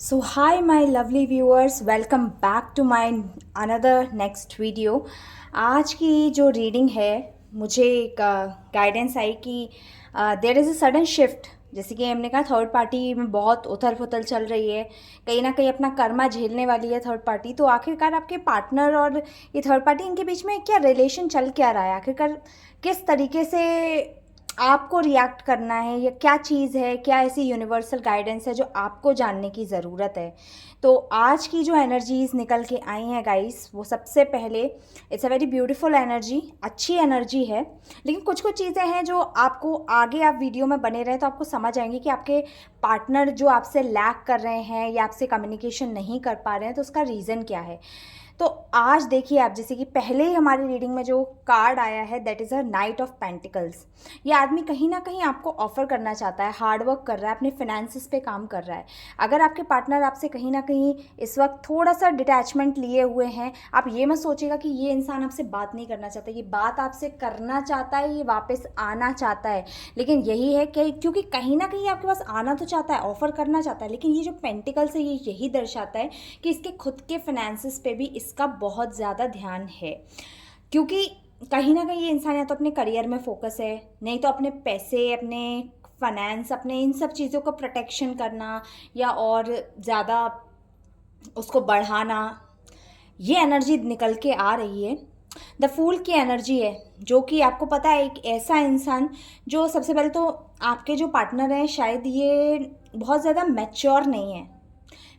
So hi my lovely viewers, welcome back to my another next video। आज की जो reading है मुझे एक गाइडेंस आई कि there is a sudden shift. जैसे कि हमने कहा थर्ड पार्टी में बहुत उथल पुथल चल रही है, कहीं ना कहीं अपना कर्मा झेलने वाली है थर्ड पार्टी। तो आखिरकार आपके पार्टनर और ये थर्ड पार्टी, इनके बीच में क्या रिलेशन चल क्या रहा है, आखिरकार किस तरीके से आपको रिएक्ट करना है, या क्या चीज़ है, क्या ऐसी यूनिवर्सल गाइडेंस है जो आपको जानने की ज़रूरत है। तो आज की जो एनर्जीज निकल के आई हैं गाइस, वो सबसे पहले it's a very beautiful energy, अच्छी एनर्जी है। लेकिन कुछ कुछ चीज़ें हैं जो आपको आगे आप वीडियो में बने रहे तो आपको समझ आएंगी कि आपके पार्टनर जो आपसे लैक कर रहे हैं या आपसे कम्युनिकेशन नहीं कर पा रहे हैं, तो उसका रीज़न क्या है। तो आज देखिए आप, जैसे कि पहले ही हमारी रीडिंग में जो कार्ड आया है that is a night of pentacles. ये आदमी कहीं ना कहीं आपको ऑफर करना चाहता है, हार्ड वर्क कर रहा है, अपने फिनेंसिस पे काम कर रहा है। अगर आपके पार्टनर आपसे कहीं ना कहीं इस वक्त थोड़ा सा डिटैचमेंट लिए हुए हैं, आप ये मत सोचिएगा कि ये इंसान आपसे बात नहीं करना चाहता। ये बात आपसे करना चाहता है, ये वापस आना चाहता है। लेकिन यही है कि क्योंकि कहीं ना कहीं आपके पास आना तो चाहता है, ऑफर करना चाहता है, लेकिन ये जो पेंटिकल्स है ये यही दर्शाता है कि इसके खुद के फाइनेंसिस पे भी इसका बहुत ज़्यादा ध्यान है। क्योंकि कहीं ना कहीं ये इंसान या तो अपने करियर में फोकस है, नहीं तो अपने पैसे, अपने फाइनेंस, अपने इन सब चीज़ों को प्रोटेक्शन करना या और ज़्यादा उसको बढ़ाना, ये एनर्जी निकल के आ रही है। द फूल की एनर्जी है, जो कि आपको पता है एक ऐसा इंसान जो सबसे पहले तो आपके जो पार्टनर हैं शायद ये बहुत ज़्यादा मैच्योर नहीं है।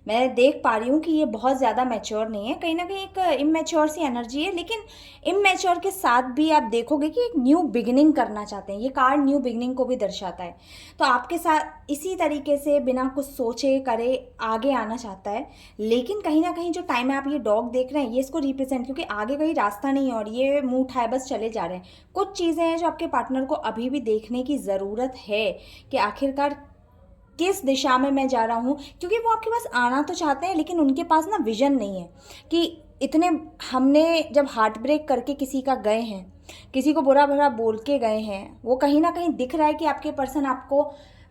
मैं देख पा रही हूँ कि ये बहुत ज़्यादा मैच्योर नहीं है, कहीं ना कहीं एक इमेच्योर सी एनर्जी है। लेकिन इमेच्योर के साथ भी आप देखोगे कि एक न्यू बिगिनिंग करना चाहते हैं। ये कार्ड न्यू बिगिनिंग को भी दर्शाता है। तो आपके साथ इसी तरीके से बिना कुछ सोचे करे आगे आना चाहता है। लेकिन कहीं ना कहीं जो टाइम है, आप ये डॉग देख रहे हैं, ये इसको रिप्रेजेंट, क्योंकि आगे कहीं रास्ता नहीं है और ये मुंह उठाए बस चले जा रहे हैं। कुछ चीज़ें हैं जो आपके पार्टनर को अभी भी देखने की ज़रूरत है कि आखिरकार किस दिशा में मैं जा रहा हूँ। क्योंकि वो आपके पास आना तो चाहते हैं, लेकिन उनके पास ना विजन नहीं है कि इतने, हमने जब हार्ट ब्रेक करके किसी का गए हैं, किसी को बुरा भला बोल के गए हैं, वो कहीं ना कहीं दिख रहा है कि आपके पर्सन आपको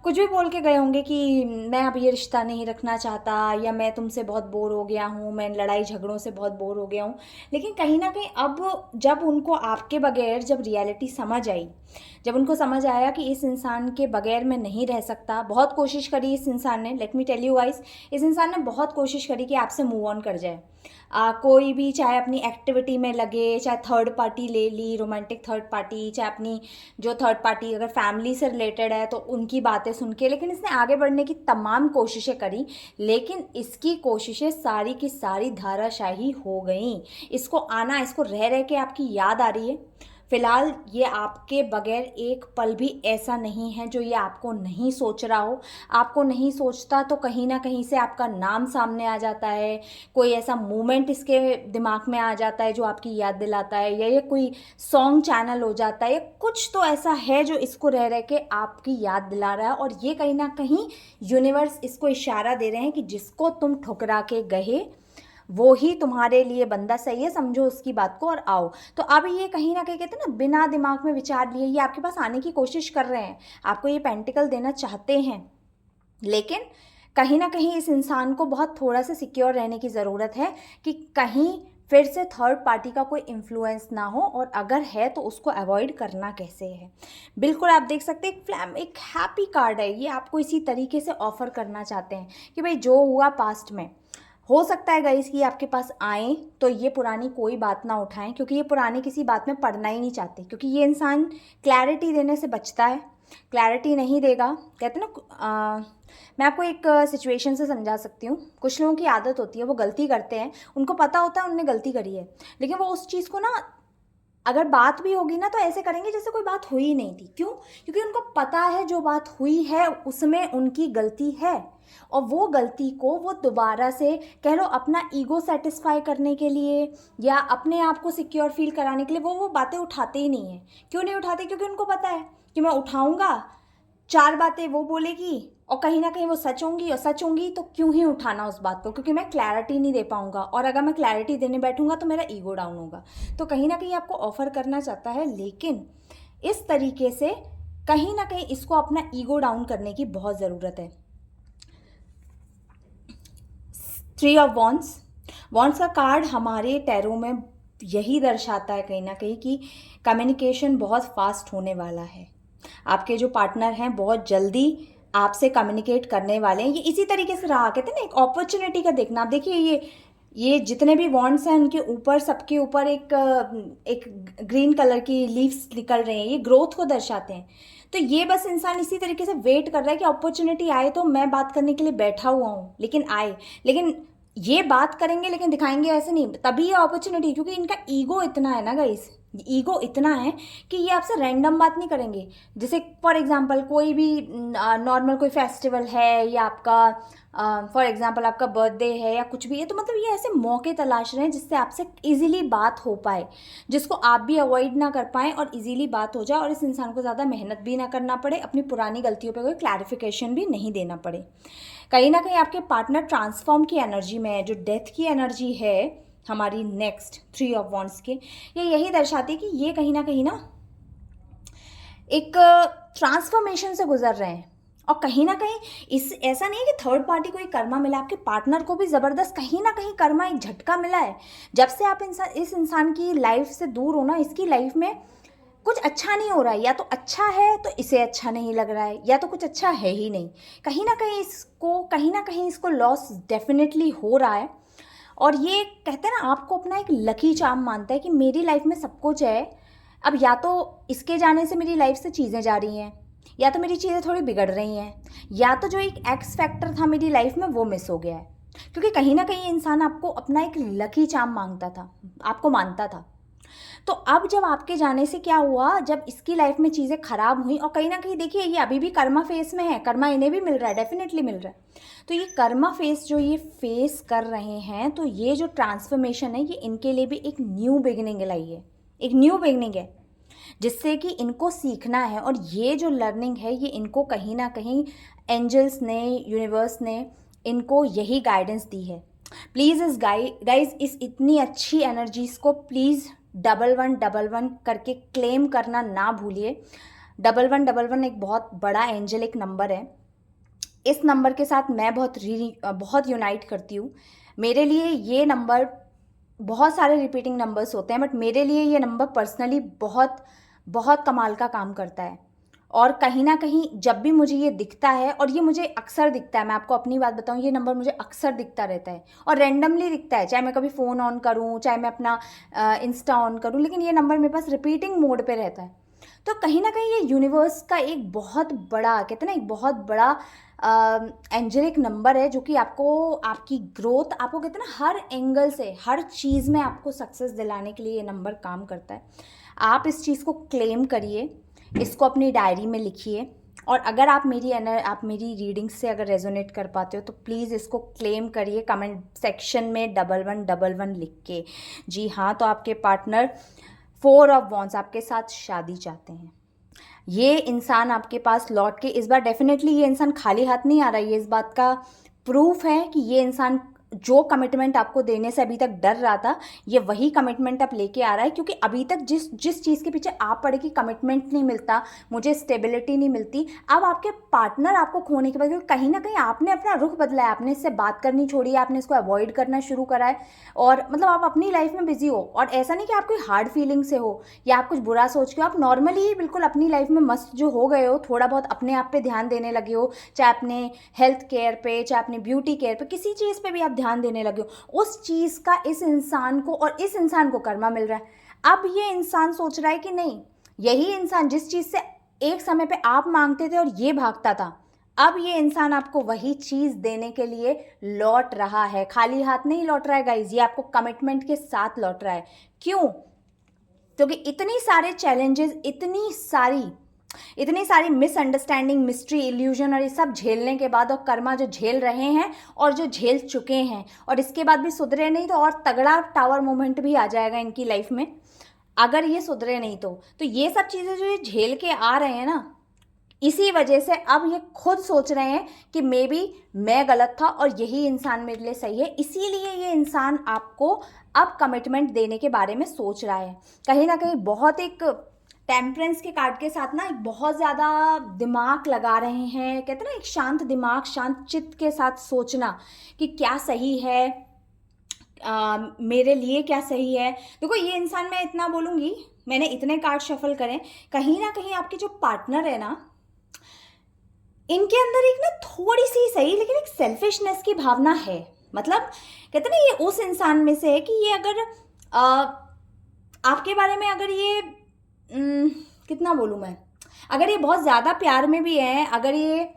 कुछ भी बोल के गए होंगे कि मैं अब ये रिश्ता नहीं रखना चाहता, या मैं तुमसे बहुत बोर हो गया हूँ, मैं लड़ाई झगड़ों से बहुत बोर हो गया हूँ। लेकिन कहीं ना कहीं अब जब उनको आपके बगैर जब रियलिटी समझ आई, जब उनको समझ आया कि इस इंसान के बगैर मैं नहीं रह सकता, बहुत कोशिश करी इस इंसान ने, let me tell you guys, इस इंसान ने बहुत कोशिश करी कि आपसे मूव ऑन कर जाए। कोई भी, चाहे अपनी एक्टिविटी में लगे, चाहे थर्ड पार्टी ले ली, रोमांटिक थर्ड पार्टी, चाहे अपनी जो थर्ड पार्टी अगर फैमिली से रिलेटेड है तो उनकी बातें सुन के, लेकिन इसने आगे बढ़ने की तमाम कोशिशें करी। लेकिन इसकी कोशिशें सारी की सारी धाराशाही हो गई। इसको आना, इसको रह रह के आपकी याद आ रही है। फिलहाल ये आपके बगैर एक पल भी ऐसा नहीं है जो ये आपको नहीं सोच रहा हो। आपको नहीं सोचता तो कहीं ना कहीं से आपका नाम सामने आ जाता है, कोई ऐसा मोमेंट इसके दिमाग में आ जाता है जो आपकी याद दिलाता है, या ये कोई सॉन्ग चैनल हो जाता है, या कुछ तो ऐसा है जो इसको रह रह के आपकी याद दिला रहा है। और ये कहीं ना कहीं यूनिवर्स इसको इशारा दे रहे हैं कि जिसको तुम ठुकरा के गए वो ही तुम्हारे लिए बंदा सही है, समझो उसकी बात को और आओ। तो अब ये कहीं ना कहीं कहते हैं ना, बिना दिमाग में विचार लिए ये आपके पास आने की कोशिश कर रहे हैं, आपको ये पेंटिकल देना चाहते हैं। लेकिन कहीं ना कहीं इस इंसान को बहुत थोड़ा सा सिक्योर रहने की ज़रूरत है कि कहीं फिर से थर्ड पार्टी का कोई इन्फ्लुएंस ना हो, और अगर है तो उसको अवॉइड करना कैसे है। बिल्कुल आप देख सकते हैं एक फ्लैम, एक हैप्पी कार्ड है, ये आपको इसी तरीके से ऑफर करना चाहते हैं कि भाई जो हुआ पास्ट में, हो सकता है गाइस कि आपके पास आए तो ये पुरानी कोई बात ना उठाएं, क्योंकि ये पुरानी किसी बात में पड़ना ही नहीं चाहते। क्योंकि ये इंसान क्लैरिटी देने से बचता है, क्लैरिटी नहीं देगा। कहते हैं ना, मैं आपको एक सिचुएशन से समझा सकती हूँ। कुछ लोगों की आदत होती है, वो गलती करते हैं, उनको पता होता है उनने गलती करी है, लेकिन वो उस चीज़ को ना, अगर बात भी होगी ना तो ऐसे करेंगे जैसे कोई बात हुई नहीं थी। क्यों? क्योंकि उनको पता है जो बात हुई है उसमें उनकी गलती है, और वो गलती को वो दोबारा से, कह लो अपना ईगो सेटिस्फाई करने के लिए या अपने आप को सिक्योर फील कराने के लिए, वो बातें उठाते ही नहीं है। क्यों नहीं उठाते? क्योंकि उनको पता है कि मैं उठाऊंगा, चार बातें वो बोलेगी और कहीं ना कहीं वो सच होंगी, और सच होंगी तो क्यों ही उठाना उस बात को, क्योंकि मैं क्लैरिटी नहीं दे पाऊंगा, और अगर मैं क्लैरिटी देने बैठूंगा तो मेरा ईगो डाउन होगा। तो कहीं ना कहीं आपको ऑफर करना चाहता है, लेकिन इस तरीके से कहीं ना कहीं इसको अपना ईगो डाउन करने की बहुत ज़रूरत है। 3 ऑफ वॉन्ड्स। वॉन्ड्स का कार्ड हमारे टैरो में यही दर्शाता है कहीं ना कहीं कि कम्युनिकेशन बहुत फास्ट होने वाला है। आपके जो पार्टनर हैं बहुत जल्दी आपसे कम्युनिकेट करने वाले हैं। ये इसी तरीके से रहा, कहते हैं ना, एक अपॉर्चुनिटी का देखना। आप देखिए ये जितने भी वॉन्ड्स हैं उनके ऊपर, सबके ऊपर एक ग्रीन कलर की लीव्स निकल रहे हैं, ये ग्रोथ को दर्शाते हैं। तो ये बस इंसान इसी तरीके से वेट कर रहा है कि अपॉर्चुनिटी आए तो मैं बात करने के लिए बैठा हुआ हूँ, लेकिन आए, लेकिन ये बात करेंगे लेकिन दिखाएंगे ऐसे नहीं, तभी ये अपॉर्चुनिटी, क्योंकि इनका ईगो इतना है ना गाइस, ईगो इतना है कि ये आपसे रैंडम बात नहीं करेंगे। जैसे फॉर एग्जांपल कोई भी नॉर्मल कोई फेस्टिवल है या आपका फॉर एग्जांपल आपका बर्थडे है या कुछ भी है, तो मतलब ये ऐसे मौके तलाश रहे हैं जिससे आपसे इजीली बात हो पाए, जिसको आप भी अवॉइड ना कर पाएँ और इजीली बात हो जाए, और इस इंसान को ज़्यादा मेहनत भी ना करना पड़े, अपनी पुरानी गलतियों पर कोई क्लैरिफिकेशन भी नहीं देना पड़े। कहीं ना कहीं आपके पार्टनर ट्रांसफॉर्म की एनर्जी में है। जो डेथ की एनर्जी है हमारी नेक्स्ट 3 ऑफ वॉन्ड्स के, ये यही दर्शाती है कि ये कहीं ना एक ट्रांसफॉर्मेशन से गुजर रहे हैं। और कहीं ना कहीं इस ऐसा नहीं है कि थर्ड पार्टी को ही कर्मा मिला, आपके पार्टनर को भी ज़बरदस्त कहीं ना कहीं कर्मा, एक झटका मिला है। जब से आप इस इंसान की लाइफ से दूर हो ना, इसकी लाइफ में कुछ अच्छा नहीं हो रहा है, या तो अच्छा है तो इसे अच्छा नहीं लग रहा है, या तो कुछ अच्छा है ही नहीं। कहीं ना कहीं इसको लॉस डेफिनेटली हो रहा है। और ये कहते हैं ना, आपको अपना एक लकी चार्म मानता है कि मेरी लाइफ में सब कुछ है, अब या तो इसके जाने से मेरी लाइफ से चीज़ें जा रही हैं, या तो मेरी चीज़ें थोड़ी बिगड़ रही हैं, या तो जो एक एक्स फैक्टर था मेरी लाइफ में वो मिस हो गया है। क्योंकि कहीं ना कहीं इंसान आपको अपना एक लकी चार्म मांगता था, आपको मानता था। तो अब जब आपके जाने से क्या हुआ, जब इसकी लाइफ में चीज़ें खराब हुई, और कहीं ना कहीं देखिए ये अभी भी कर्मा फेस में है, कर्मा इन्हें भी मिल रहा है, डेफिनेटली मिल रहा है। तो ये कर्मा फेस जो ये फेस कर रहे हैं, तो ये जो ट्रांसफॉर्मेशन है ये इनके लिए भी एक न्यू बिगिनिंग लाई है, एक न्यू बिगिनिंग है जिससे कि इनको सीखना है। और ये जो लर्निंग है ये इनको कहीं ना कहीं एंजल्स ने, यूनिवर्स ने इनको यही गाइडेंस दी है। प्लीज़ इस गाइज इस इतनी अच्छी एनर्जीज़ को प्लीज़ 1111 करके क्लेम करना ना भूलिए। 1111 एक बहुत बड़ा एंजलिक नंबर है। इस नंबर के साथ मैं बहुत यूनाइट करती हूँ। मेरे लिए ये नंबर, बहुत सारे रिपीटिंग नंबर्स होते हैं बट मेरे लिए ये नंबर पर्सनली बहुत बहुत कमाल का काम करता है। और कहीं ना कहीं जब भी मुझे ये दिखता है, और ये मुझे अक्सर दिखता है, मैं आपको अपनी बात बताऊं, ये नंबर मुझे अक्सर दिखता रहता है और रैंडमली दिखता है, चाहे मैं कभी फ़ोन ऑन करूं, चाहे मैं अपना इंस्टा ऑन करूं, लेकिन ये नंबर मेरे पास रिपीटिंग मोड पे रहता है। तो कहीं ना कहीं ये यूनिवर्स का एक बहुत बड़ा, कहते हैं ना, एक बहुत बड़ा एंजलिक नंबर है जो कि आपको, आपकी ग्रोथ, आपको कहते हैं ना हर एंगल से, हर चीज़ में आपको सक्सेस दिलाने के लिए ये नंबर काम करता है। आप इस चीज़ को क्लेम करिए, इसको अपनी डायरी में लिखिए, और अगर आप मेरी रीडिंग से अगर रेजोनेट कर पाते हो तो प्लीज़ इसको क्लेम करिए कमेंट सेक्शन में 1111 लिख के। जी हाँ, तो आपके पार्टनर 4 ऑफ वॉन्ड्स आपके साथ शादी चाहते हैं। ये इंसान आपके पास लौट के, इस बार डेफिनेटली ये इंसान खाली हाथ नहीं आ रहा है। ये इस बात का प्रूफ है कि ये इंसान जो कमिटमेंट आपको देने से अभी तक डर रहा था, ये वही कमिटमेंट अब लेके आ रहा है। क्योंकि अभी तक जिस चीज़ के पीछे आप पड़े कि कमिटमेंट नहीं मिलता, मुझे स्टेबिलिटी नहीं मिलती, अब आपके पार्टनर आपको खोने के बाद, क्योंकि कहीं ना कहीं आपने अपना रुख बदला है, आपने इससे बात करनी छोड़ी है, आपने इसको अवॉइड करना शुरू करा है, और मतलब आप अपनी लाइफ में बिजी हो। और ऐसा नहीं कि आप कोई हार्ड फीलिंग से हो या आप कुछ बुरा सोच के हो, आप नॉर्मली ही बिल्कुल अपनी लाइफ में मस्त जो हो गए हो, थोड़ा बहुत अपने आप पे ध्यान देने लगे हो, चाहे अपने हेल्थ केयर पे, चाहे अपने ब्यूटी केयर पे, किसी चीज़ पे भी आप ध्यान देने लगे हो, उस चीज़ का इस इंसान को, और इस इंसान को कर्मा मिल रहा है। अब ये इंसान सोच रहा है कि नहीं, यही इंसान जिस चीज़ से एक समय पे आप मांगते थे और ये भागता था, अब ये इंसान आपको वही चीज़ देने के लिए लौट रहा है। खाली हाथ नहीं लौट रहा है गाइज, ये आपको कमिटमेंट के साथ लौट रहा है। क्यों? क्योंकि इतनी सारे चैलेंजेस, इतनी सारी मिसअंडरस्टैंडिंग, मिस्ट्री, इल्यूजन और ये सब झेलने के बाद, और कर्मा जो झेल रहे हैं और जो झेल चुके हैं, और इसके बाद भी सुधरे नहीं तो और तगड़ा टावर मोमेंट भी आ जाएगा इनकी लाइफ में, अगर ये सुधरे नहीं तो ये सब चीज़ें जो ये झेल के आ रहे हैं ना, इसी वजह से अब ये खुद सोच रहे हैं कि मे बी मैं गलत था और यही इंसान मेरे लिए सही है। इसीलिए ये इंसान आपको अब कमिटमेंट देने के बारे में सोच रहा है। कहीं ना कहीं बहुत एक टेम्परेंस के कार्ड के साथ ना एक बहुत ज़्यादा दिमाग लगा रहे हैं, कहते हैं ना एक शांत दिमाग शांत चित्त के साथ सोचना कि क्या सही है, मेरे लिए क्या सही है। देखो ये इंसान, मैं इतना बोलूँगी, मैंने इतने कार्ड शफल करें, कहीं ना कहीं आपके जो पार्टनर है ना, इनके अंदर एक ना थोड़ी सी सही लेकिन एक सेल्फिशनेस की भावना है। मतलब कहते ना ये उस इंसान में से है कि ये अगर आपके बारे में अगर ये कितना बोलूँ मैं, अगर ये बहुत ज़्यादा प्यार में भी है, अगर ये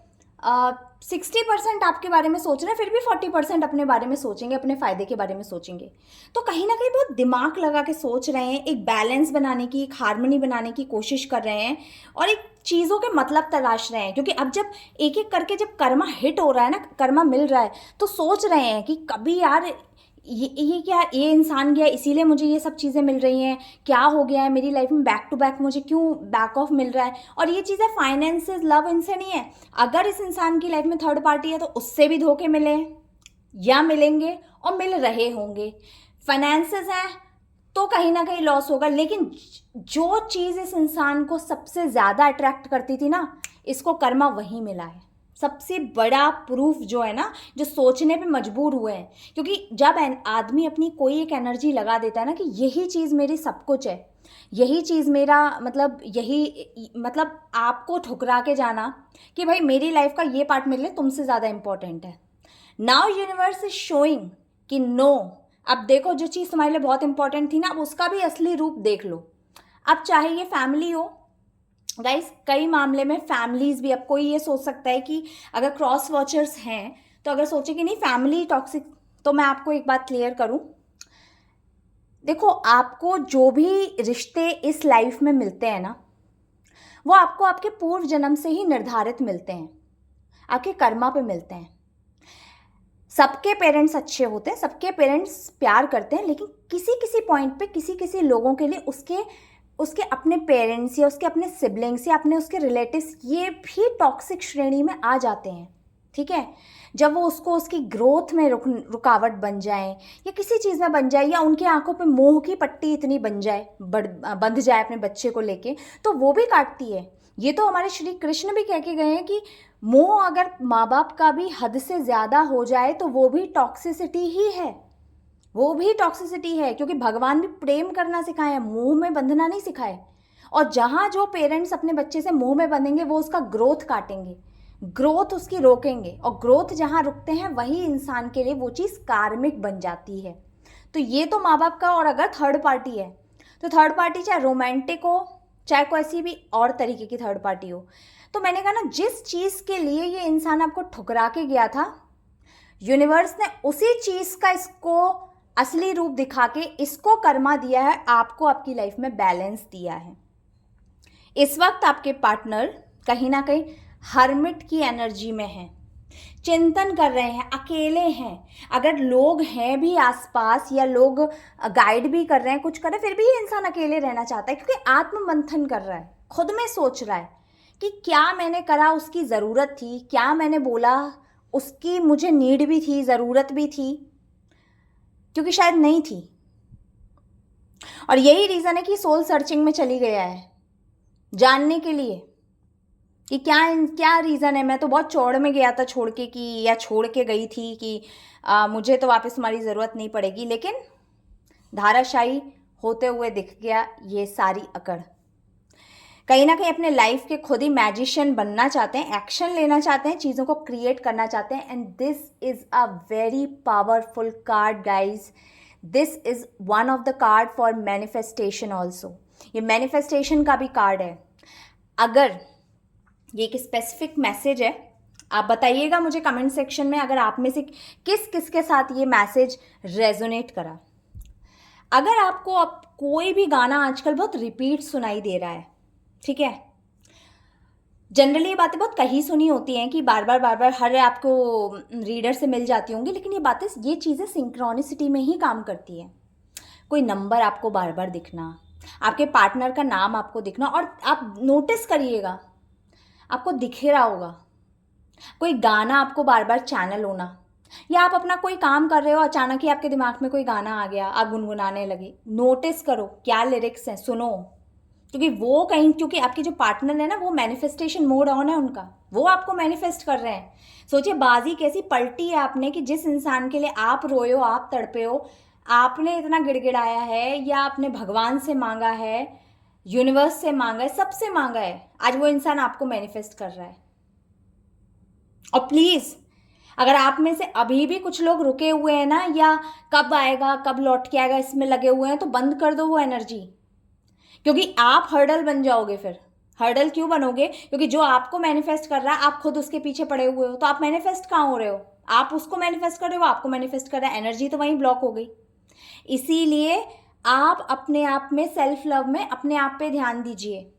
60% आपके बारे में सोच रहे हैं, फिर भी 40% अपने बारे में सोचेंगे, अपने फ़ायदे के बारे में सोचेंगे। तो कहीं ना कहीं बहुत दिमाग लगा के सोच रहे हैं, एक बैलेंस बनाने की, एक हार्मनी बनाने की कोशिश कर रहे हैं और एक चीज़ों के मतलब तलाश रहे हैं। क्योंकि अब जब एक एक करके जब कर्मा हिट हो रहा है ना, कर्मा मिल रहा है, तो सोच रहे हैं कि कभी यार ये क्या, ये इंसान गया इसीलिए मुझे ये सब चीज़ें मिल रही हैं, क्या हो गया है मेरी लाइफ में, बैक टू बैक मुझे क्यों बैक ऑफ मिल रहा है। और ये चीज़ें फाइनेंसेस लव इनसे नहीं है। अगर इस इंसान की लाइफ में थर्ड पार्टी है तो उससे भी धोखे मिले या मिलेंगे और मिल रहे होंगे। फाइनेंसेस हैं तो कहीं ना कहीं लॉस होगा। लेकिन जो चीज़ इस इंसान को सबसे ज़्यादा अट्रैक्ट करती थी ना, इसको कर्मा वहीं मिला है। सबसे बड़ा प्रूफ जो है ना, जो सोचने पे मजबूर हुए हैं। क्योंकि जब आदमी अपनी कोई एक एनर्जी लगा देता है ना कि यही चीज़ मेरी सब कुछ है, यही चीज़ मेरा मतलब, यही मतलब आपको ठुकरा के जाना कि भाई मेरी लाइफ का ये पार्ट मेरे लिए तुमसे ज़्यादा इंपॉर्टेंट है। नाउ यूनिवर्स इज शोइंग कि नो, अब देखो जो चीज़ तुम्हारे लिए बहुत इंपॉर्टेंट थी ना, अब उसका भी असली रूप देख लो। अब चाहे ये फैमिली हो, गाइस कई मामले में फैमिलीज भी, अब कोई ये सोच सकता है कि अगर क्रॉस वॉचर्स हैं तो अगर सोचे कि नहीं फैमिली टॉक्सिक, तो मैं आपको एक बात क्लियर करूं। देखो आपको जो भी रिश्ते इस लाइफ में मिलते हैं ना, वो आपको आपके पूर्व जन्म से ही निर्धारित मिलते हैं, आपके कर्मा पे मिलते हैं। सबके पेरेंट्स अच्छे होते हैं, सबके पेरेंट्स प्यार करते हैं, लेकिन किसी किसी पॉइंट पे किसी किसी लोगों के लिए उसके उसके अपने पेरेंट्स या उसके अपने सिबलिंग्स या अपने उसके रिलेटिव्स ये भी टॉक्सिक श्रेणी में आ जाते हैं। ठीक है, जब वो उसको उसकी ग्रोथ में रुकावट बन जाए या किसी चीज़ में बन जाए, या उनकी आंखों पे मोह की पट्टी इतनी बन जाए, बंध जाए अपने बच्चे को लेके, तो वो भी काटती है। ये तो हमारे श्री कृष्ण भी कह के गए हैं कि मोह अगर माँ बाप का भी हद से ज़्यादा हो जाए तो वो भी टॉक्सिसिटी ही है, वो भी टॉक्सिसिटी है। क्योंकि भगवान भी प्रेम करना सिखाए, मोह में बंधना नहीं सिखाए। और जहाँ जो पेरेंट्स अपने बच्चे से मोह में बंधेंगे वो उसका ग्रोथ काटेंगे, ग्रोथ उसकी रोकेंगे, और ग्रोथ जहाँ रुकते हैं वही इंसान के लिए वो चीज़ कार्मिक बन जाती है। तो ये तो माँ बाप का। और अगर थर्ड पार्टी है तो थर्ड पार्टी चाहे रोमांटिक हो, चाहे कोई ऐसी भी और तरीके की थर्ड पार्टी हो, तो मैंने कहा ना जिस चीज़ के लिए ये इंसान आपको ठुकरा के गया था, यूनिवर्स ने उसी चीज़ का इसको असली रूप दिखा के इसको कर्मा दिया है, आपको आपकी लाइफ में बैलेंस दिया है। इस वक्त आपके पार्टनर कहीं ना कहीं हर्मिट की एनर्जी में है, चिंतन कर रहे हैं, अकेले हैं। अगर लोग हैं भी आसपास या लोग गाइड भी कर रहे हैं, कुछ कर रहे हैं, फिर भी ये इंसान अकेले रहना चाहता है। क्योंकि आत्म मंथन कर रहा है, खुद में सोच रहा है कि क्या मैंने करा, उसकी ज़रूरत थी, क्या मैंने बोला उसकी मुझे नीड भी थी, ज़रूरत भी थी, क्योंकि शायद नहीं थी। और यही रीज़न है कि सोल सर्चिंग में चली गया है, जानने के लिए कि क्या क्या रीज़न है। मैं तो बहुत चौड़ में गया था छोड़ के, कि या छोड़ के गई थी कि मुझे तो वापस तुम्हारी ज़रूरत नहीं पड़ेगी, लेकिन धाराशायी होते हुए दिख गया ये सारी अकड़। कहीं ना कहीं अपने लाइफ के खुद ही मैजिशियन बनना चाहते हैं, एक्शन लेना चाहते हैं, चीज़ों को क्रिएट करना चाहते हैं। And this is a very powerful card guys. This is one of the card for manifestation also. ये मैनिफेस्टेशन का भी कार्ड है। अगर ये एक स्पेसिफिक मैसेज है, आप बताइएगा मुझे कमेंट सेक्शन में, अगर आप में से किस किस के साथ ये मैसेज रेजोनेट करा। अगर आपको अब कोई भी गाना आजकल बहुत रिपीट सुनाई दे रहा है, ठीक है, जनरली ये बातें बहुत कही सुनी होती हैं कि बार बार हर आपको रीडर से मिल जाती होंगी, लेकिन ये चीज़ें सिंक्रोनिसिटी में ही काम करती है। कोई नंबर आपको बार बार दिखना, आपके पार्टनर का नाम आपको दिखना, और आप नोटिस करिएगा आपको दिख रहा होगा कोई गाना आपको बार बार चैनल होना, या आप अपना कोई काम कर रहे हो, अचानक ही आपके दिमाग में कोई गाना आ गया, आप गुनगुनाने लगे। नोटिस करो क्या लिरिक्स हैं, सुनो, क्योंकि वो कहीं, क्योंकि आपके जो पार्टनर है ना वो मैनिफेस्टेशन मोड ऑन है उनका, वो आपको मैनिफेस्ट कर रहे हैं। सोचिए बाजी कैसी पलटी है आपने कि जिस इंसान के लिए आप रोए हो, आप तड़पे हो, आपने इतना गिड़गिड़ाया है या आपने भगवान से मांगा है, यूनिवर्स से मांगा है, सबसे मांगा है, आज वो इंसान आपको मैनिफेस्ट कर रहा है। और प्लीज अगर आप में से अभी भी कुछ लोग रुके हुए हैं ना, या कब आएगा कब लौट के आएगा इसमें लगे हुए हैं, तो बंद कर दो वो एनर्जी, क्योंकि आप हर्डल बन जाओगे। फिर हर्डल क्यों बनोगे? क्योंकि जो आपको मैनिफेस्ट कर रहा है आप खुद उसके पीछे पड़े हुए हो, तो आप मैनिफेस्ट कहाँ हो रहे हो? आप उसको मैनिफेस्ट कर रहे हो, आपको मैनिफेस्ट कर रहा है, एनर्जी तो वहीं ब्लॉक हो गई। इसीलिए आप अपने आप में, सेल्फ लव में अपने आप पे ध्यान दीजिए।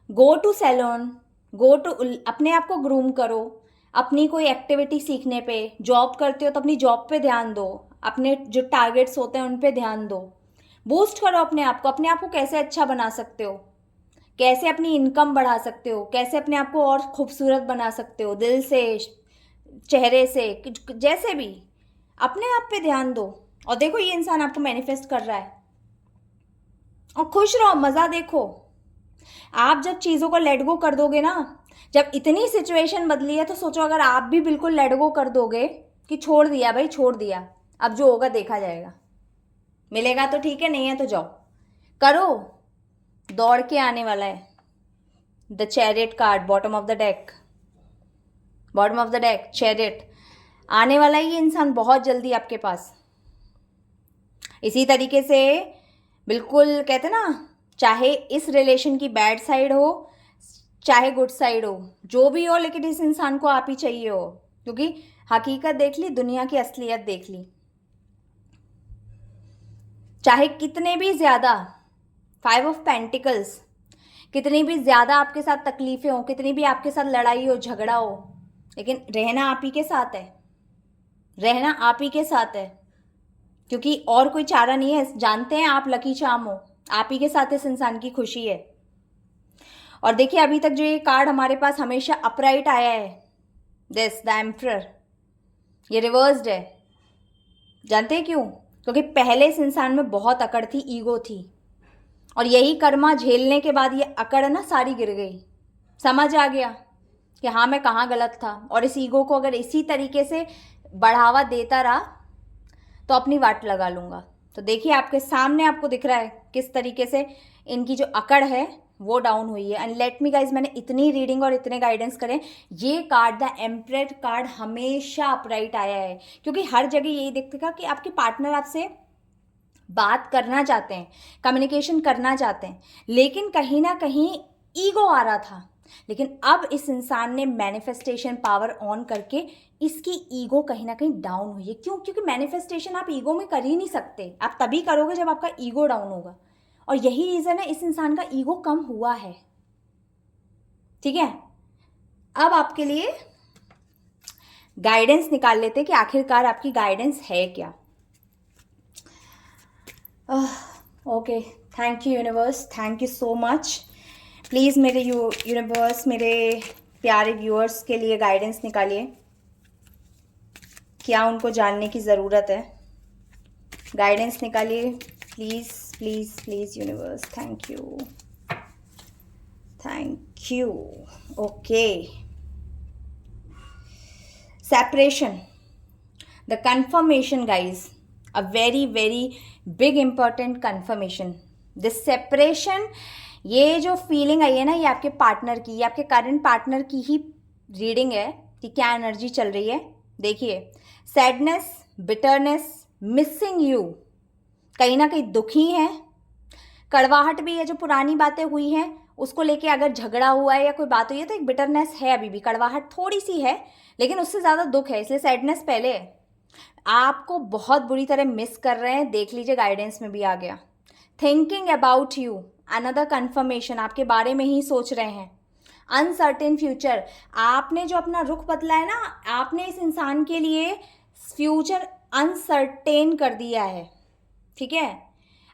Go to salon, go to, अपने आप को ग्रूम करो, अपनी कोई एक्टिविटी सीखने पे, जॉब करते हो तो अपनी जॉब पे ध्यान दो, अपने जो टारगेट्स होते हैं उन पे ध्यान दो, बूस्ट करो अपने आप को। अपने आप को कैसे अच्छा बना सकते हो, कैसे अपनी इनकम बढ़ा सकते हो, कैसे अपने आप को और खूबसूरत बना सकते हो, दिल से, चेहरे से, जैसे भी अपने आप पे ध्यान दो। और देखो ये इंसान आपको मैनिफेस्ट कर रहा है, और खुश रहो, मज़ा देखो। आप जब चीज़ों को लेट गो कर दोगे ना, जब इतनी सिचुएशन बदली है, तो सोचो अगर आप भी बिल्कुल लेट गो कर दोगे कि छोड़ दिया भाई, छोड़ दिया, अब जो होगा देखा जाएगा, मिलेगा तो ठीक है, नहीं है तो जाओ, करो, दौड़ के आने वाला है। The chariot card, bottom of the deck, bottom of the deck, chariot आने वाला है ये इंसान बहुत जल्दी आपके पास। इसी तरीके से बिल्कुल कहते ना, चाहे इस रिलेशन की बैड साइड हो चाहे गुड साइड हो, जो भी हो, लेकिन इस इंसान को आप ही चाहिए हो, क्योंकि हकीकत देख ली, दुनिया की असलियत देख ली। चाहे कितने भी ज़्यादा 5 ऑफ पेंटिकल्स, कितनी भी ज़्यादा आपके साथ तकलीफ़ें हो, कितनी भी आपके साथ लड़ाई हो, झगड़ा हो, लेकिन रहना आप ही के साथ है, रहना आप ही के साथ है, क्योंकि और कोई चारा नहीं है। जानते हैं आप लकी चार्म हो, आप ही के साथ इस इंसान की खुशी है। और देखिए अभी तक जो ये कार्ड हमारे पास हमेशा अपराइट आया है, दिस द एम्परर, ये रिवर्स्ड है। जानते हैं क्यों? क्योंकि पहले इस इंसान में बहुत अकड़ थी, ईगो थी, और यही कर्मा झेलने के बाद ये अकड़ ना सारी गिर गई। समझ आ गया कि हाँ मैं कहाँ गलत था, और इस ईगो को अगर इसी तरीके से बढ़ावा देता रहा तो अपनी वाट लगा लूँगा। तो देखिए आपके सामने आपको दिख रहा है किस तरीके से इनकी जो अकड़ है वो डाउन हुई है। एंड लेट मी गाइज, मैंने इतनी रीडिंग और इतने गाइडेंस करे, ये कार्ड द एम्परर कार्ड हमेशा अपराइट आया है, क्योंकि हर जगह यही दिखेगा कि आपके पार्टनर आपसे बात करना चाहते हैं, कम्युनिकेशन करना चाहते हैं, लेकिन कहीं ना कहीं ईगो आ रहा था। लेकिन अब इस इंसान ने मैनिफेस्टेशन पावर ऑन करके इसकी ईगो कहीं ना कहीं डाउन हुई है। क्यों? क्योंकि मैनिफेस्टेशन आप ईगो में कर ही नहीं सकते, आप तभी करोगे जब आपका ईगो डाउन होगा, और यही रीज़न है इस इंसान का ईगो कम हुआ है। ठीक है, अब आपके लिए गाइडेंस निकाल लेते हैं कि आखिरकार आपकी गाइडेंस है क्या। Okay, thank you universe, thank you so much. Please मेरे यूनिवर्स, मेरे प्यारे व्यूअर्स के लिए गाइडेंस निकालिए, क्या उनको जानने की ज़रूरत है। गाइडेंस निकालिए please please please universe, thank you, thank you. Okay, separation, the confirmation guys, a very big important confirmation, this separation, ये जो फीलिंग आई है ना, ये आपके पार्टनर की, ये आपके करंट पार्टनर की ही रीडिंग है कि क्या एनर्जी चल रही है। देखिए, सैडनेस, बिटरनेस, मिसिंग यू, कहीं ना कहीं दुखी है, कड़वाहट भी है, जो पुरानी बातें हुई हैं उसको लेके अगर झगड़ा हुआ है या कोई बात हुई है तो एक बिटरनेस है, अभी भी कड़वाहट थोड़ी सी है, लेकिन उससे ज़्यादा दुख है, इसलिए सैडनेस पहले है। आपको बहुत बुरी तरह मिस कर रहे हैं, देख लीजिए गाइडेंस में भी आ गया। Thinking about you, another confirmation, आपके बारे में ही सोच रहे हैं। अनसर्टेन फ्यूचर, आपने जो अपना रुख बदला है ना, आपने इस इंसान के लिए फ्यूचर अनसर्टेन कर दिया है। ठीक है,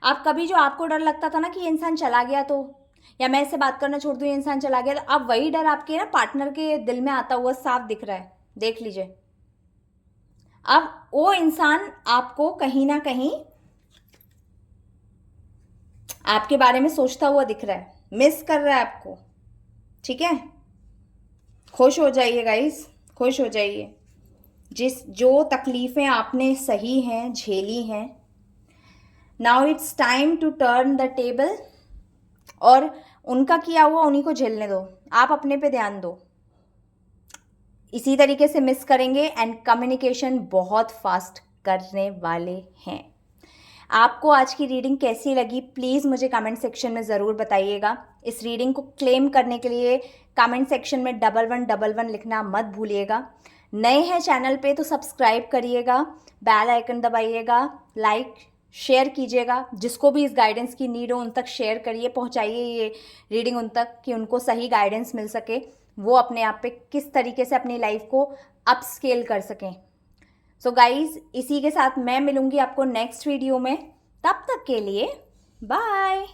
आप कभी जो आपको डर लगता था ना कि ये इंसान चला गया तो, या मैं इससे बात करना छोड़ दूँ ये इंसान चला गया, तो अब वही डर आपके ना पार्टनर के दिल में आता हुआ साफ दिख रहा है, देख लीजिए। अब वो इंसान आपको कहीं ना कहीं आपके बारे में सोचता हुआ दिख रहा है, मिस कर रहा है आपको, ठीक है। खुश हो जाइए गाइस, खुश हो जाइए। जो तकलीफ़ें आपने सही हैं, झेली हैं, now it's time to turn the table. और उनका किया हुआ उन्हीं को झेलने दो, आप अपने पे ध्यान दो। इसी तरीके से मिस करेंगे एंड कम्युनिकेशन बहुत फास्ट करने वाले हैं। आपको आज की रीडिंग कैसी लगी प्लीज़ मुझे कमेंट सेक्शन में ज़रूर बताइएगा। इस रीडिंग को क्लेम करने के लिए कमेंट सेक्शन में 1111 लिखना मत भूलिएगा। नए हैं चैनल पे तो सब्सक्राइब करिएगा, बेल आइकन दबाइएगा, लाइक शेयर कीजिएगा। जिसको भी इस गाइडेंस की नीड हो उन तक शेयर करिए, पहुंचाइए ये रीडिंग उन तक कि उनको सही गाइडेंस मिल सके, वो अपने आप पे किस तरीके से अपनी लाइफ को अप स्केल कर सकें। सो गाइज, इसी के साथ मैं मिलूंगी आपको नेक्स्ट वीडियो में। तब तक के लिए बाय।